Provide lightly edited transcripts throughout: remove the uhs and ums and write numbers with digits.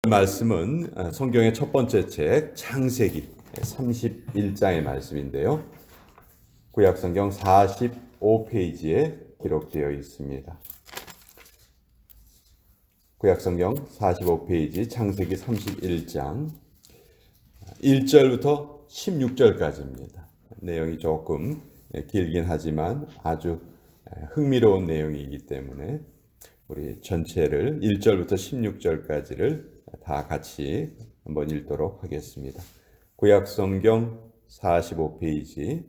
말씀은 성경의 첫 번째 책 창세기 31장의 말씀인데요. 구약성경 45페이지에 기록되어 있습니다. 구약성경 45페이지 창세기 31장 1절부터 16절까지입니다. 내용이 조금 길긴 하지만 아주 흥미로운 내용이기 때문에 우리 전체를 1절부터 16절까지를 다 같이 한번 읽도록 하겠습니다. 구약성경 45페이지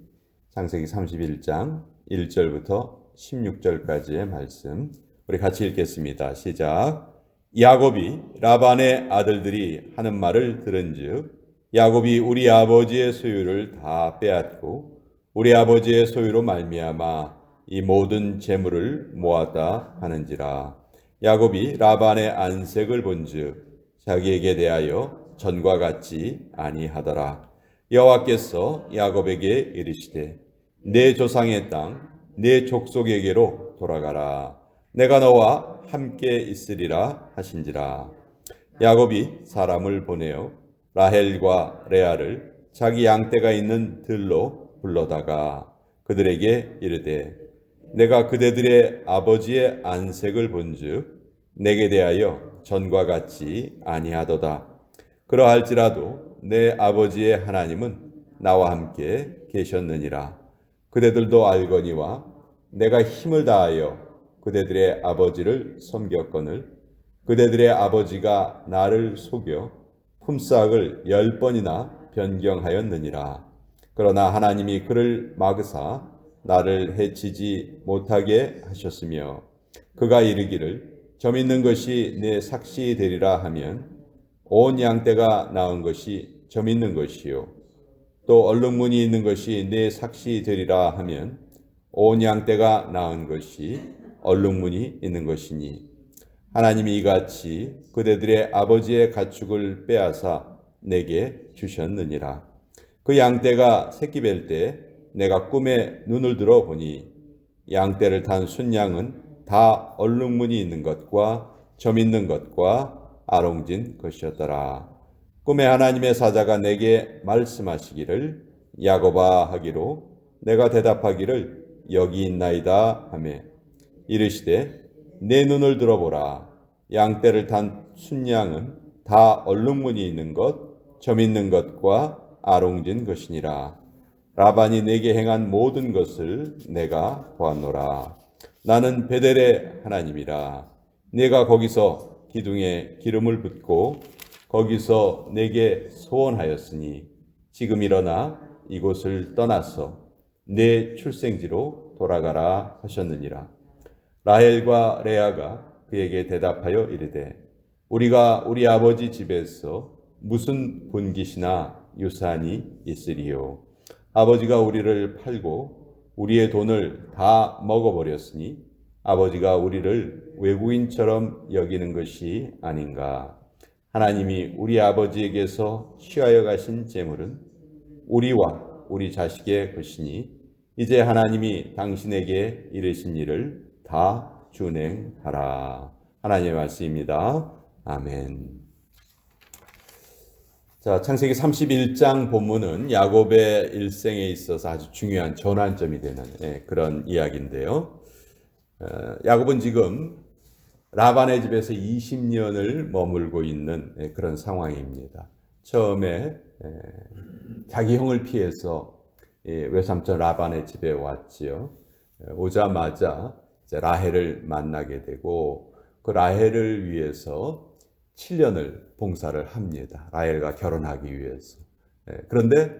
창세기 31장 1절부터 16절까지의 말씀 우리 같이 읽겠습니다. 시작. 야곱이 라반의 아들들이 하는 말을 들은즉 야곱이 우리 아버지의 소유를 다 빼앗고 우리 아버지의 소유로 말미암아 이 모든 재물을 모았다 하는지라. 야곱이 라반의 안색을 본즉 자기에게 대하여 전과 같지 아니하더라. 여호와께서 야곱에게 이르시되 내 조상의 땅 내 족속에게로 돌아가라. 내가 너와 함께 있으리라 하신지라. 야곱이 사람을 보내어 라헬과 레아를 자기 양떼가 있는 들로 불러다가 그들에게 이르되 내가 그대들의 아버지의 안색을 본즉 내게 대하여 전과 같지 아니하도다. 그러할지라도 내 아버지의 하나님은 나와 함께 계셨느니라. 그대들도 알거니와 내가 힘을 다하여 그대들의 아버지를 섬겼거늘 그대들의 아버지가 나를 속여 품삯을 10번이나 변경하였느니라. 그러나 하나님이 그를 막으사 나를 해치지 못하게 하셨으며 그가 이르기를 점 있는 것이 내 삭시 되리라 하면 온 양떼가 낳은 것이 점 있는 것이요 또 얼룩무늬 있는 것이 내 삭시 되리라 하면 온 양떼가 낳은 것이 얼룩무늬 있는 것이니 하나님이 이같이 그대들의 아버지의 가축을 빼앗아 내게 주셨느니라. 그 양떼가 새끼 뵐 때 내가 꿈에 눈을 들어 보니 양떼를 탄 순양은 다 얼룩무늬 있는 것과 점 있는 것과 아롱진 것이었더라. 꿈에 하나님의 사자가 내게 말씀하시기를 야곱아 하기로 내가 대답하기를 여기 있나이다 하매 이르시되 내 눈을 들어보라. 양떼를 탄 순양은 다 얼룩무늬 있는 것, 점 있는 것과 아롱진 것이니라. 라반이 내게 행한 모든 것을 내가 보았노라. 나는 베델의 하나님이라. 내가 거기서 기둥에 기름을 붓고 거기서 내게 소원하였으니 지금 일어나 이곳을 떠나서 내 출생지로 돌아가라 하셨느니라. 라헬과 레아가 그에게 대답하여 이르되 우리가 우리 아버지 집에서 무슨 분깃이나 유산이 있으리요. 아버지가 우리를 팔고 우리의 돈을 다 먹어버렸으니 아버지가 우리를 외국인처럼 여기는 것이 아닌가. 하나님이 우리 아버지에게서 취하여 가신 재물은 우리와 우리 자식의 것이니 이제 하나님이 당신에게 이르신 일을 다 준행하라. 하나님의 말씀입니다. 아멘. 자, 창세기 31장 본문은 야곱의 일생에 있어서 아주 중요한 전환점이 되는 그런 이야기인데요. 야곱은 지금 라반의 집에서 20년을 머물고 있는 그런 상황입니다. 처음에 자기 형을 피해서 외삼촌 라반의 집에 왔지요. 오자마자 이제 라헬을 만나게 되고 그 라헬을 위해서 7년을 봉사를 합니다. 라헬과 결혼하기 위해서. 그런데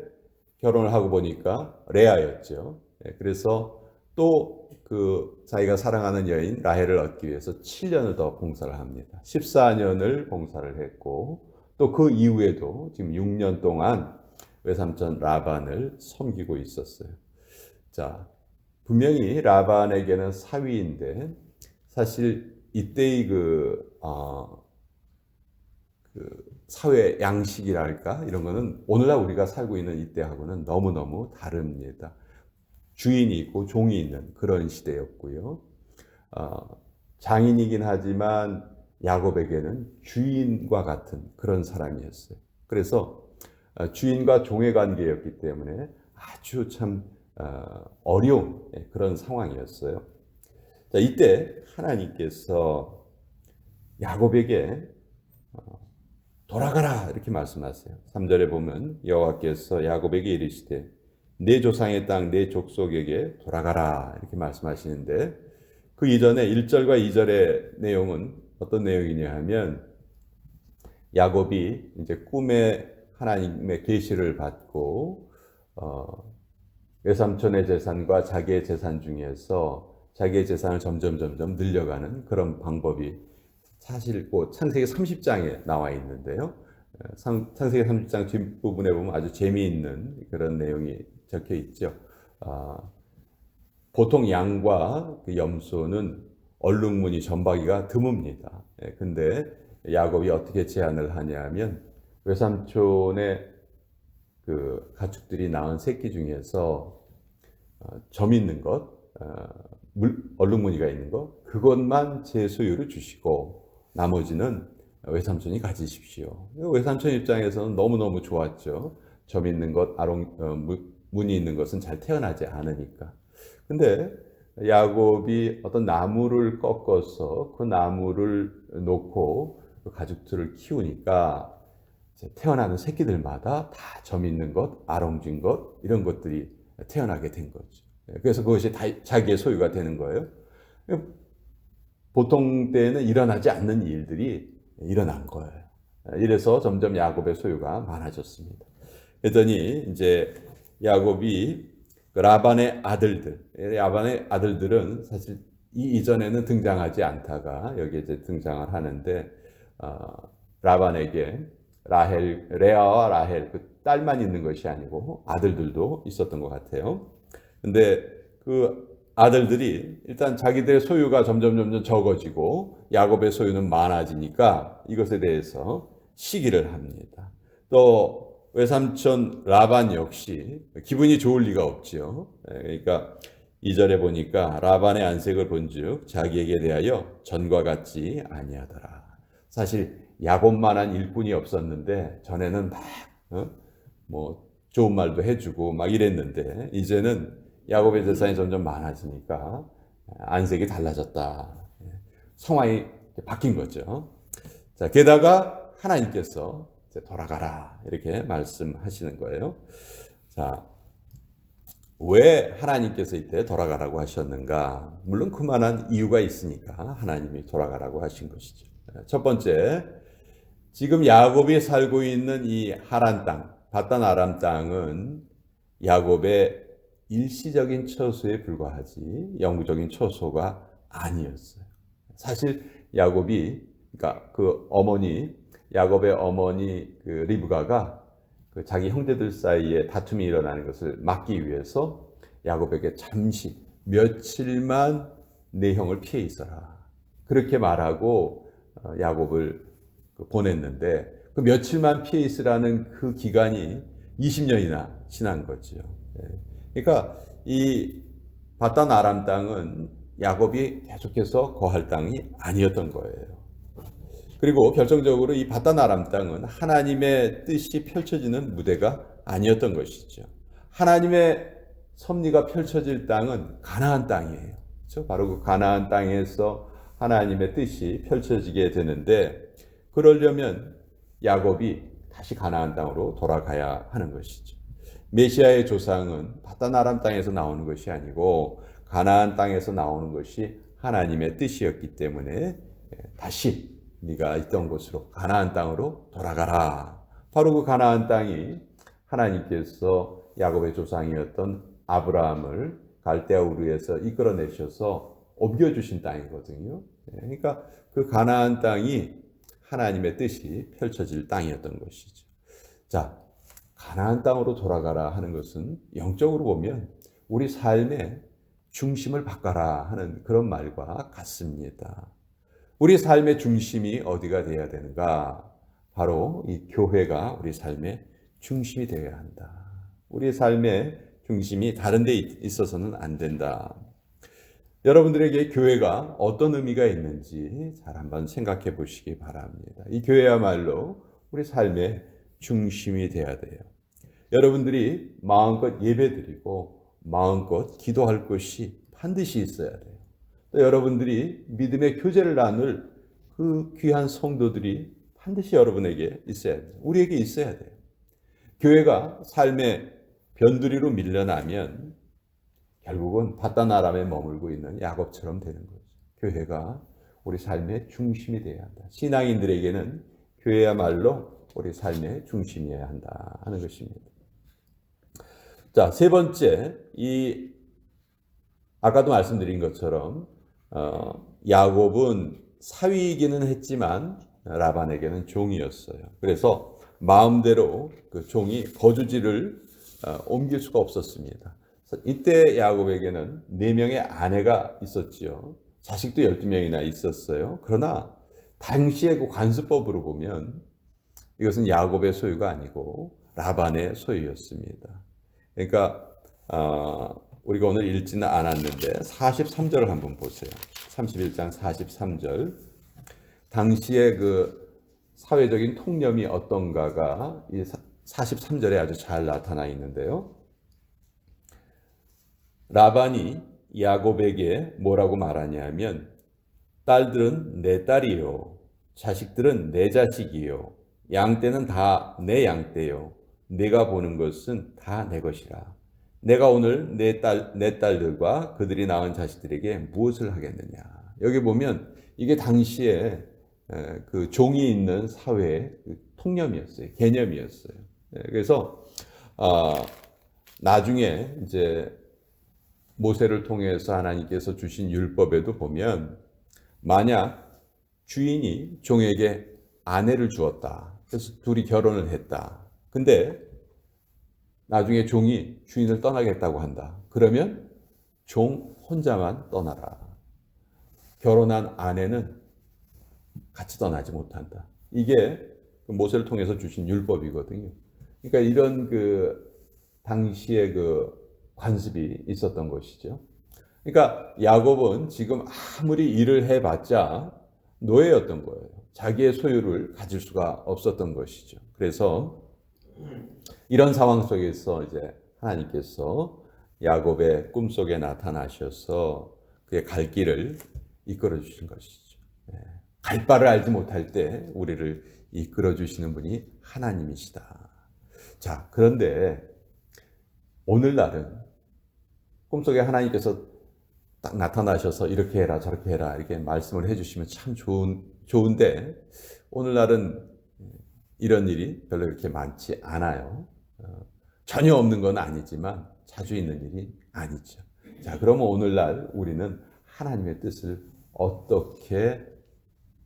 결혼을 하고 보니까 레아였죠. 그래서 또 그 자기가 사랑하는 여인 라헬을 얻기 위해서 7년을 더 봉사를 합니다. 14년을 봉사를 했고 또 그 이후에도 지금 6년 동안 외삼촌 라반을 섬기고 있었어요. 자, 분명히 라반에게는 사위인데 사실 이때의 그 사회 양식이랄까 이런 거는 오늘날 우리가 살고 있는 이때하고는 너무너무 다릅니다. 주인이 있고 종이 있는 그런 시대였고요. 장인이긴 하지만 야곱에게는 주인과 같은 그런 사람이었어요. 그래서 주인과 종의 관계였기 때문에 아주 참 어려운 그런 상황이었어요. 자, 이때 하나님께서 야곱에게 돌아가라 이렇게 말씀하세요. 3절에 보면 여호와께서 야곱에게 이르시되 내 조상의 땅 내 족속에게 돌아가라 이렇게 말씀하시는데 그 이전에 1절과 2절의 내용은 어떤 내용이냐 하면 야곱이 이제 꿈에 하나님의 계시를 받고 외삼촌의 재산과 자기의 재산 중에서 자기의 재산을 점점 늘려가는 그런 방법이 사실 창세기 30장에 나와 있는데요. 창세기 30장 뒷부분에 보면 아주 재미있는 그런 내용이 적혀 있죠. 보통 양과 그 염소는 얼룩무늬 점박이가 드뭅니다. 근데 야곱이 어떻게 제안을 하냐면 외삼촌의 그 가축들이 낳은 새끼 중에서 점 있는 것, 얼룩무늬가 있는 것, 그것만 제 소유로 주시고 나머지는 외삼촌이 가지십시오. 외삼촌 입장에서는 너무너무 좋았죠. 점 있는 것, 무늬 있는 것은 잘 태어나지 않으니까. 근데 야곱이 어떤 나무를 꺾어서 그 나무를 놓고 그 가축들을 키우니까 태어나는 새끼들마다 다 점 있는 것, 아롱진 것 이런 것들이 태어나게 된 거죠. 그래서 그것이 다 자기의 소유가 되는 거예요. 보통 때는 일어나지 않는 일들이 일어난 거예요. 이래서 점점 야곱의 소유가 많아졌습니다. 그랬더니 이제 야곱이 라반의 아들들은 사실 이 이전에는 등장하지 않다가 여기에 이제 등장을 하는데 라반에게 레아와 라헬 그 딸만 있는 것이 아니고 아들들도 있었던 것 같아요. 근데 그 아들들이 일단 자기들의 소유가 점점 적어지고 야곱의 소유는 많아지니까 이것에 대해서 시기를 합니다. 또 외삼촌 라반 역시 기분이 좋을 리가 없지요. 그러니까 2절에 보니까 라반의 안색을 본즉 자기에게 대하여 전과 같지 아니하더라. 사실 야곱만한 일꾼이 없었는데 전에는 막 좋은 말도 해주고 막 이랬는데 이제는 야곱의 재산이 점점 많아지니까 안색이 달라졌다. 상황이 바뀐 거죠. 자, 게다가 하나님께서 돌아가라 이렇게 말씀하시는 거예요. 자, 왜 하나님께서 이때 돌아가라고 하셨는가? 물론 그만한 이유가 있으니까 하나님이 돌아가라고 하신 것이죠. 첫 번째, 지금 야곱이 살고 있는 이 하란 땅, 바단 아람 땅은 야곱의 일시적인 처소에 불과하지 영구적인 처소가 아니었어요. 사실 야곱이 그러니까 야곱의 어머니 그 리브가가 그 자기 형제들 사이에 다툼이 일어나는 것을 막기 위해서 야곱에게 잠시 며칠만 내 형을 피해 있어라 그렇게 말하고 야곱을 보냈는데 그 며칠만 피해 있으라는 그 기간이 20년이나 지난 거죠. 그러니까 이 바단 아람 땅은 야곱이 계속해서 거할 땅이 아니었던 거예요. 그리고 결정적으로 이 바단 아람 땅은 하나님의 뜻이 펼쳐지는 무대가 아니었던 것이죠. 하나님의 섭리가 펼쳐질 땅은 가나안 땅이에요. 그렇죠? 바로 그 가나안 땅에서 하나님의 뜻이 펼쳐지게 되는데 그러려면 야곱이 다시 가나안 땅으로 돌아가야 하는 것이죠. 메시아의 조상은 바단 아람 땅에서 나오는 것이 아니고 가나안 땅에서 나오는 것이 하나님의 뜻이었기 때문에 다시 네가 있던 곳으로 가나안 땅으로 돌아가라. 바로 그 가나안 땅이 하나님께서 야곱의 조상이었던 아브라함을 갈대아 우르에서 이끌어내셔서 옮겨주신 땅이거든요. 그러니까 그 가나안 땅이 하나님의 뜻이 펼쳐질 땅이었던 것이죠. 자, 가나안 땅으로 돌아가라 하는 것은 영적으로 보면 우리 삶의 중심을 바꿔라 하는 그런 말과 같습니다. 우리 삶의 중심이 어디가 되어야 되는가? 바로 이 교회가 우리 삶의 중심이 되어야 한다. 우리 삶의 중심이 다른 데 있어서는 안 된다. 여러분들에게 교회가 어떤 의미가 있는지 잘 한번 생각해 보시기 바랍니다. 이 교회야말로 우리 삶의 중심이 되어야 돼요. 여러분들이 마음껏 예배드리고 마음껏 기도할 것이 반드시 있어야 돼요. 또 여러분들이 믿음의 교제를 나눌 그 귀한 성도들이 반드시 여러분에게 있어야 돼요. 우리에게 있어야 돼요. 교회가 삶의 변두리로 밀려나면 결국은 바다나람에 머물고 있는 야곱처럼 되는 거죠. 교회가 우리 삶의 중심이 되어야 한다. 신앙인들에게는 교회야말로 우리 삶의 중심이어야 한다 하는 것입니다. 자, 세 번째, 아까도 말씀드린 것처럼 야곱은 사위이기는 했지만 라반에게는 종이었어요. 그래서 마음대로 그 종이 거주지를 옮길 수가 없었습니다. 이때 야곱에게는 4명의 아내가 있었지요. 자식도 12명이나 있었어요. 그러나 당시의 그 관습법으로 보면 이것은 야곱의 소유가 아니고 라반의 소유였습니다. 그러니까 우리가 오늘 읽지는 않았는데 43절을 한번 보세요. 31장 43절. 당시의 그 사회적인 통념이 어떤가가 이 43절에 아주 잘 나타나 있는데요. 라반이 야곱에게 뭐라고 말하냐면 딸들은 내 딸이요, 자식들은 내 자식이요, 양떼는 다 내 양떼요, 내가 보는 것은 다 내 것이라. 내가 오늘 내 딸들과 그들이 낳은 자식들에게 무엇을 하겠느냐. 여기 보면 이게 당시에 그 종이 있는 사회의 통념이었어요. 개념이었어요. 그래서 나중에 이제 모세를 통해서 하나님께서 주신 율법에도 보면 만약 주인이 종에게 아내를 주었다. 그래서 둘이 결혼을 했다. 근데 나중에 종이 주인을 떠나겠다고 한다. 그러면 종 혼자만 떠나라. 결혼한 아내는 같이 떠나지 못한다. 이게 모세를 통해서 주신 율법이거든요. 그러니까 이런 그 당시의 그 관습이 있었던 것이죠. 그러니까 야곱은 지금 아무리 일을 해봤자 노예였던 거예요. 자기의 소유를 가질 수가 없었던 것이죠. 그래서 이런 상황 속에서 이제 하나님께서 야곱의 꿈속에 나타나셔서 그의 갈 길을 이끌어 주신 것이죠. 갈 바를 알지 못할 때 우리를 이끌어 주시는 분이 하나님이시다. 자, 그런데 오늘날은 꿈속에 하나님께서 딱 나타나셔서 이렇게 해라 저렇게 해라 이렇게 말씀을 해주시면 참 좋은데 오늘날은 이런 일이 별로 그렇게 많지 않아요. 전혀 없는 건 아니지만 자주 있는 일이 아니죠. 자, 그러면 오늘날 우리는 하나님의 뜻을 어떻게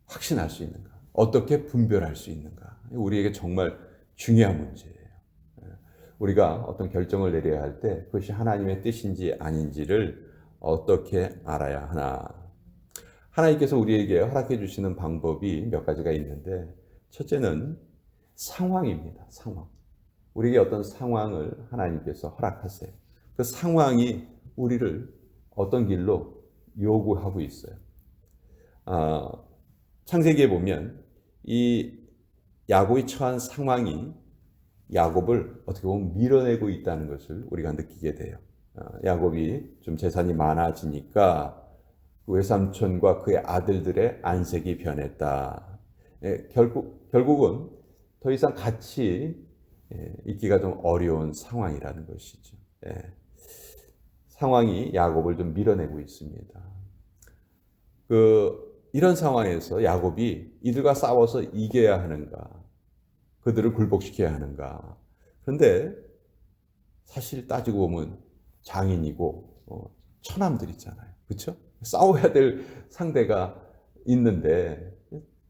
확신할 수 있는가? 어떻게 분별할 수 있는가? 우리에게 정말 중요한 문제예요. 우리가 어떤 결정을 내려야 할 때 그것이 하나님의 뜻인지 아닌지를 어떻게 알아야 하나? 하나님께서 우리에게 허락해 주시는 방법이 몇 가지가 있는데 첫째는 상황입니다. 상황. 우리에게 어떤 상황을 하나님께서 허락하세요. 그 상황이 우리를 어떤 길로 요구하고 있어요. 창세기에 보면 이 야곱이 처한 상황이 야곱을 어떻게 보면 밀어내고 있다는 것을 우리가 느끼게 돼요. 야곱이 좀 재산이 많아지니까 그 외삼촌과 그의 아들들의 안색이 변했다. 결국은 더 이상 같이 있기가 좀 어려운 상황이라는 것이죠. 상황이 야곱을 좀 밀어내고 있습니다. 이런 상황에서 야곱이 이들과 싸워서 이겨야 하는가? 그들을 굴복시켜야 하는가? 그런데 사실 따지고 보면 장인이고 처남들이잖아요. 그렇죠? 싸워야 될 상대가 있는데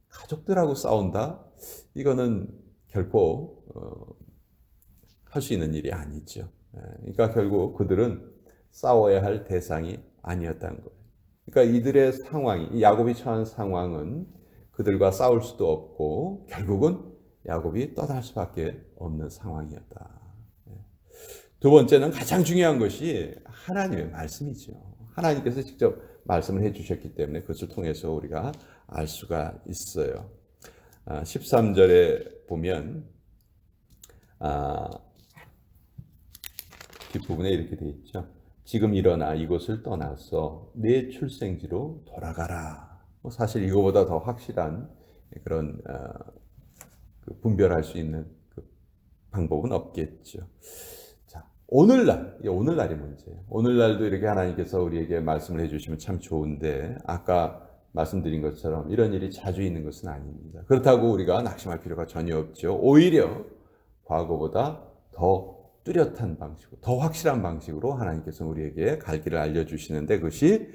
가족들하고 싸운다? 이거는 결코 할 수 있는 일이 아니죠. 그러니까 결국 그들은 싸워야 할 대상이 아니었다는 거예요. 그러니까 이들의 상황이, 야곱이 처한 상황은 그들과 싸울 수도 없고 결국은 야곱이 떠날 수밖에 없는 상황이었다. 두 번째는 가장 중요한 것이 하나님의 말씀이죠. 하나님께서 직접 말씀을 해주셨기 때문에 그것을 통해서 우리가 알 수가 있어요. 13절에 보면 뒷부분에 이렇게 되어 있죠. 지금 일어나 이곳을 떠나서 내 출생지로 돌아가라. 사실 이거보다 더 확실한 그런 분별할 수 있는 그 방법은 없겠죠. 자, 오늘날이 문제예요. 오늘날도 이렇게 하나님께서 우리에게 말씀을 해주시면 참 좋은데 아까 말씀드린 것처럼 이런 일이 자주 있는 것은 아닙니다. 그렇다고 우리가 낙심할 필요가 전혀 없죠. 오히려 과거보다 더 뚜렷한 방식으로, 더 확실한 방식으로 하나님께서 우리에게 갈 길을 알려주시는데 그것이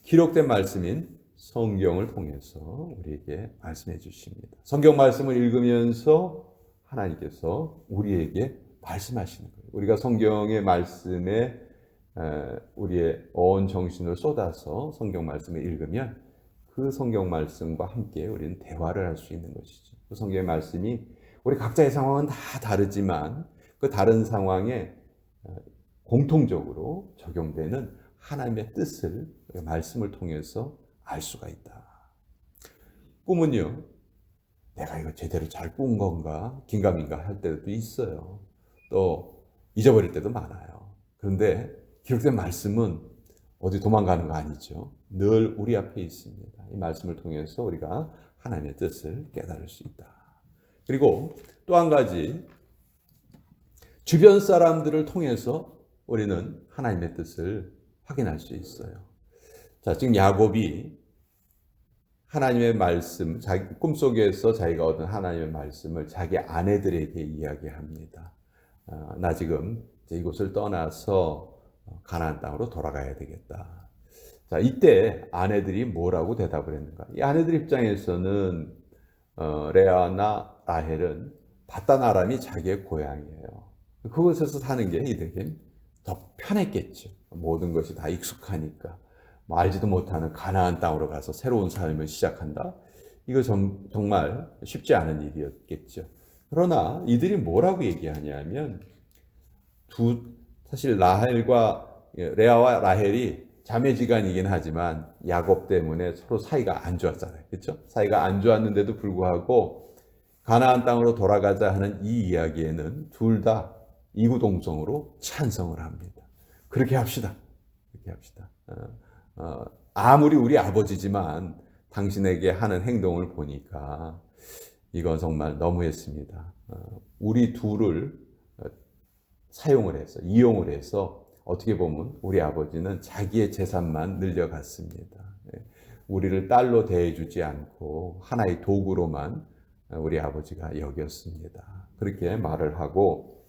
기록된 말씀인 성경을 통해서 우리에게 말씀해 주십니다. 성경 말씀을 읽으면서 하나님께서 우리에게 말씀하시는 거예요. 우리가 성경의 말씀에 우리의 온 정신을 쏟아서 성경 말씀을 읽으면 그 성경 말씀과 함께 우리는 대화를 할 수 있는 것이죠. 그 성경의 말씀이 우리 각자의 상황은 다 다르지만 그 다른 상황에 공통적으로 적용되는 하나님의 뜻을 말씀을 통해서 알 수가 있다. 꿈은요, 내가 이거 제대로 잘 꾼 건가 긴가민가 할 때도 있어요. 또 잊어버릴 때도 많아요. 그런데 기록된 말씀은 어디 도망가는 거 아니죠. 늘 우리 앞에 있습니다. 이 말씀을 통해서 우리가 하나님의 뜻을 깨달을 수 있다. 그리고 또 한 가지, 주변 사람들을 통해서 우리는 하나님의 뜻을 확인할 수 있어요. 자, 지금 야곱이 하나님의 말씀, 자기 꿈속에서 자기가 얻은 하나님의 말씀을 자기 아내들에게 이야기합니다. 나 지금 이곳을 떠나서 가나안 땅으로 돌아가야 되겠다. 자, 이때 아내들이 뭐라고 대답을 했는가? 이 아내들 입장에서는 레아나 라헬은 바단 아람이 자기의 고향이에요. 그곳에서 사는 게 이들에겐 더 편했겠죠. 모든 것이 다 익숙하니까. 알지도 못하는 가나안 땅으로 가서 새로운 삶을 시작한다. 이거 정말 쉽지 않은 일이었겠죠. 그러나 이들이 뭐라고 얘기하냐면 사실 레아와 라헬이 자매지간이긴 하지만 야곱 때문에 서로 사이가 안 좋았잖아요. 그렇죠? 사이가 안 좋았는데도 불구하고 가나안 땅으로 돌아가자 하는 이 이야기에는 둘 다 이구동성으로 찬성을 합니다. 그렇게 합시다. 그렇게 합시다. 아무리 우리 아버지지만 당신에게 하는 행동을 보니까 이건 정말 너무했습니다. 우리 둘을 이용을 해서 어떻게 보면 우리 아버지는 자기의 재산만 늘려갔습니다. 우리를 딸로 대해주지 않고 하나의 도구로만 우리 아버지가 여겼습니다. 그렇게 말을 하고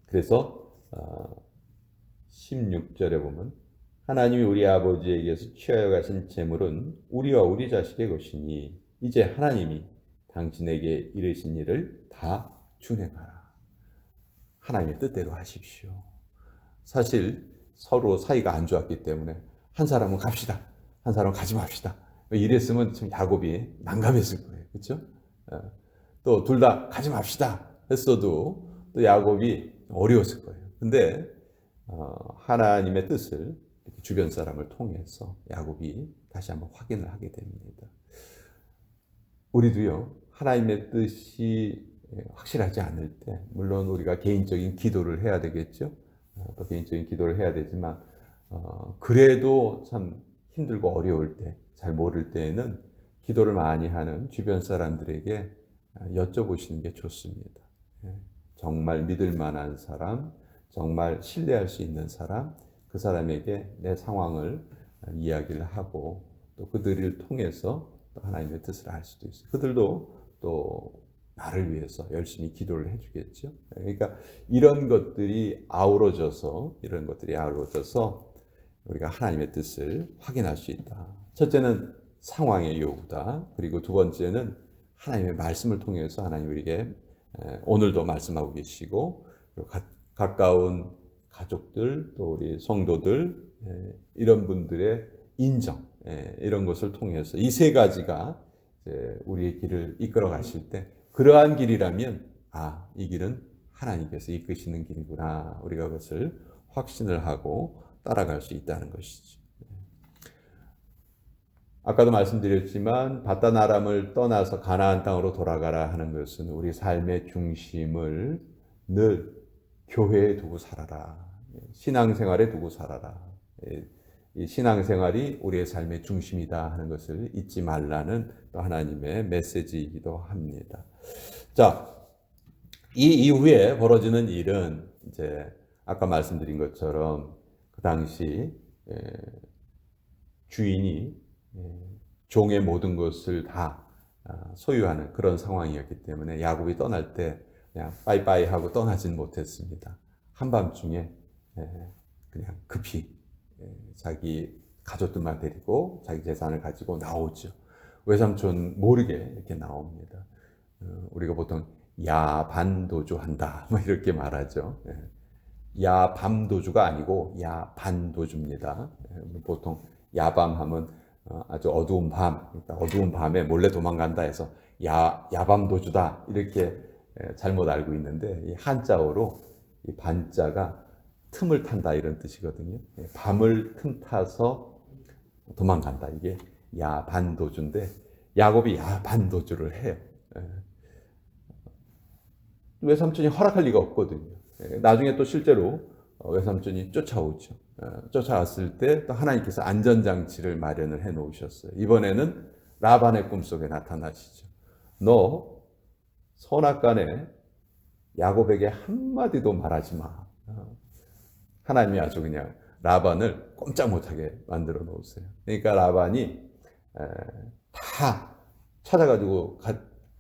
그래서 16절에 보면 하나님이 우리 아버지에게서 취하여 가신 재물은 우리와 우리 자식의 것이니 이제 하나님이 당신에게 이르신 일을 다 준행하라. 하나님의 뜻대로 하십시오. 사실 서로 사이가 안 좋았기 때문에 한 사람은 갑시다, 한 사람은 가지 맙시다. 이랬으면 참 야곱이 난감했을 거예요. 그렇죠? 또 둘 다 가지 맙시다 했어도 또 야곱이 어려웠을 거예요. 근데 하나님의 뜻을 주변 사람을 통해서 야곱이 다시 한번 확인을 하게 됩니다. 우리도요, 하나님의 뜻이 확실하지 않을 때, 물론 우리가 개인적인 기도를 해야 되겠죠. 또 개인적인 기도를 해야 되지만, 그래도 참 힘들고 어려울 때, 잘 모를 때에는 기도를 많이 하는 주변 사람들에게 여쭤보시는 게 좋습니다. 정말 믿을 만한 사람, 정말 신뢰할 수 있는 사람, 그 사람에게 내 상황을 이야기를 하고 또 그들을 통해서 또 하나님의 뜻을 알 수도 있어요. 그들도 또 나를 위해서 열심히 기도를 해주겠죠. 그러니까 이런 것들이 아우러져서 우리가 하나님의 뜻을 확인할 수 있다. 첫째는 상황의 요구다. 그리고 두 번째는 하나님의 말씀을 통해서 하나님 우리에게 오늘도 말씀하고 계시고 가까운 가족들 또 우리 성도들 이런 분들의 인정 이런 것을 통해서 이 세 가지가 우리의 길을 이끌어 가실 때 그러한 길이라면 이 길은 하나님께서 이끄시는 길이구나 우리가 그것을 확신을 하고 따라갈 수 있다는 것이죠. 아까도 말씀드렸지만 바다나람을 떠나서 가나안 땅으로 돌아가라 하는 것은 우리 삶의 중심을 늘 교회에 두고 살아라. 신앙생활에 두고 살아라. 이 신앙생활이 우리의 삶의 중심이다 하는 것을 잊지 말라는 또 하나님의 메시지이기도 합니다. 자, 이 이후에 벌어지는 일은 이제 아까 말씀드린 것처럼 그 당시 주인이 종의 모든 것을 다 소유하는 그런 상황이었기 때문에 야곱이 떠날 때 그냥 빠이빠이 하고 떠나진 못했습니다. 한밤중에 그냥 급히 자기 가족들만 데리고 자기 재산을 가지고 나오죠. 외삼촌 모르게 이렇게 나옵니다. 우리가 보통 야반도주한다 뭐 이렇게 말하죠. 야밤도주가 아니고 야반도주입니다. 보통 야밤하면 아주 어두운 밤, 그러니까 어두운 밤에 몰래 도망간다 해서 야밤도주다 이렇게 잘못 알고 있는데, 이 한자어로 이 반자가 틈을 탄다 이런 뜻이거든요. 밤을 틈타서 도망간다, 이게 야반도주인데 야곱이 야반도주를 해요. 외삼촌이 허락할 리가 없거든요. 나중에 또 실제로 외삼촌이 쫓아오죠. 쫓아왔을 때 또 하나님께서 안전장치를 마련을 해 놓으셨어요. 이번에는 라반의 꿈속에 나타나시죠. 너 선악간에 야곱에게 한마디도 말하지 마. 하나님이 아주 그냥 라반을 꼼짝 못하게 만들어 놓으세요. 그러니까 라반이 다 찾아가지고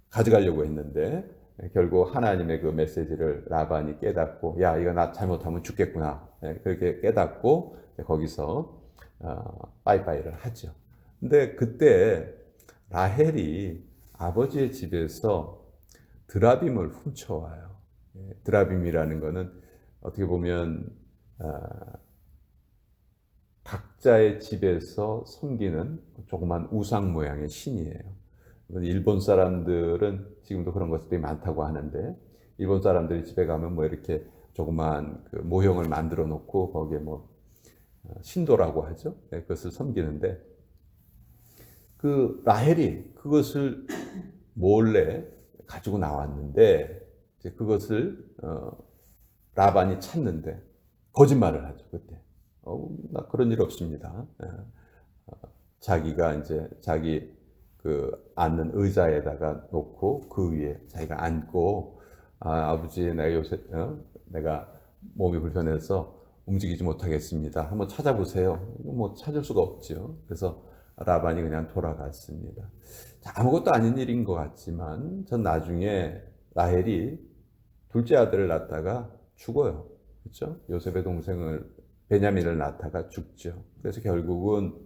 가져가려고 했는데 결국 하나님의 그 메시지를 라반이 깨닫고, 야, 이거 나 잘못하면 죽겠구나. 그렇게 깨닫고 거기서 빠이빠이를 하죠. 근데 그때 라헬이 아버지의 집에서 드라빔을 훔쳐와요. 드라빔이라는 거는 어떻게 보면 각자의 집에서 섬기는 조그만 우상 모양의 신이에요. 일본 사람들은 지금도 그런 것들이 많다고 하는데, 일본 사람들이 집에 가면 뭐 이렇게 조그만 그 모형을 만들어 놓고 거기에 뭐 신도라고 하죠. 그것을 섬기는데, 그 라헬이 그것을 몰래 가지고 나왔는데, 이제 그것을 라반이 찾는데 거짓말을 하죠. 그때 나 그런 일 없습니다. 자기가 이제 자기 그 앉는 의자에다가 놓고 그 위에 자기가 앉고, 아버지, 내가 요새 내가 몸이 불편해서 움직이지 못하겠습니다. 한번 찾아보세요. 뭐 찾을 수가 없죠. 그래서 라반이 그냥 돌아갔습니다. 자, 아무것도 아닌 일인 것 같지만 전 나중에 라헬이 둘째 아들을 낳다가 죽어요. 그렇죠? 요셉의 동생을 베냐민을 낳다가 죽죠. 그래서 결국은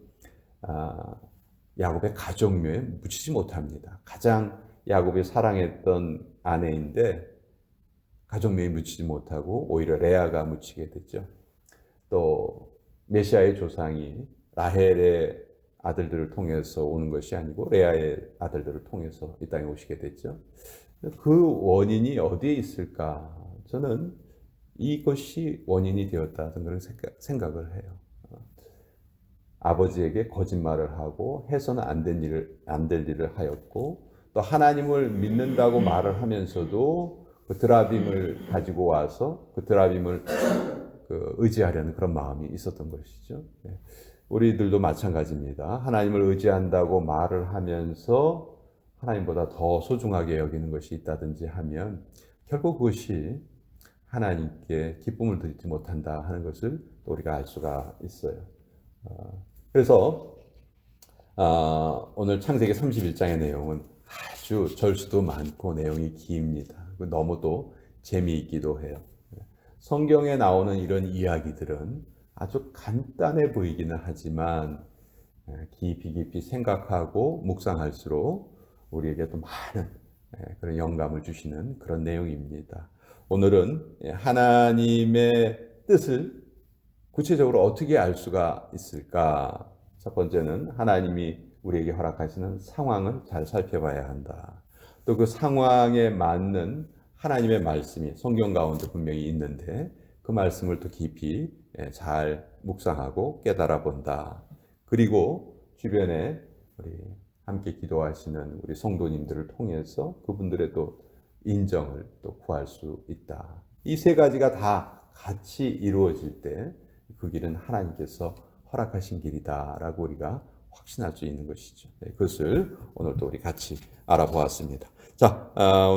야곱의 가족묘에 묻히지 못합니다. 가장 야곱이 사랑했던 아내인데 가족묘에 묻히지 못하고 오히려 레아가 묻히게 됐죠. 또 메시아의 조상이 라헬의 아들들을 통해서 오는 것이 아니고 레아의 아들들을 통해서 이 땅에 오시게 됐죠. 그 원인이 어디에 있을까? 저는 이것이 원인이 되었다는 그런 생각을 해요. 아버지에게 거짓말을 하고 해서는 안 될 일을 하였고, 또 하나님을 믿는다고 말을 하면서도 그 드라빔을 가지고 와서 그 드라빔을 의지하려는 그런 마음이 있었던 것이죠. 우리들도 마찬가지입니다. 하나님을 의지한다고 말을 하면서 하나님보다 더 소중하게 여기는 것이 있다든지 하면 결국 그것이 하나님께 기쁨을 드리지 못한다 하는 것을 또 우리가 알 수가 있어요. 그래서 오늘 창세기 31장의 내용은 아주 절수도 많고 내용이 깁니다. 너무 또 재미있기도 해요. 성경에 나오는 이런 이야기들은 아주 간단해 보이기는 하지만 깊이 생각하고 묵상할수록 우리에게 또 많은 그런 영감을 주시는 그런 내용입니다. 오늘은 하나님의 뜻을 구체적으로 어떻게 알 수가 있을까? 첫 번째는 하나님이 우리에게 허락하시는 상황을 잘 살펴봐야 한다. 또 그 상황에 맞는 하나님의 말씀이 성경 가운데 분명히 있는데 그 말씀을 또 깊이 잘 묵상하고 깨달아 본다. 그리고 주변에 우리 함께 기도하시는 우리 성도님들을 통해서 그분들의 또 인정을 또 구할 수 있다. 이 세 가지가 다 같이 이루어질 때 그 길은 하나님께서 허락하신 길이다라고 우리가 확신할 수 있는 것이죠. 그것을 오늘 또 우리 같이 알아보았습니다. 자, 오늘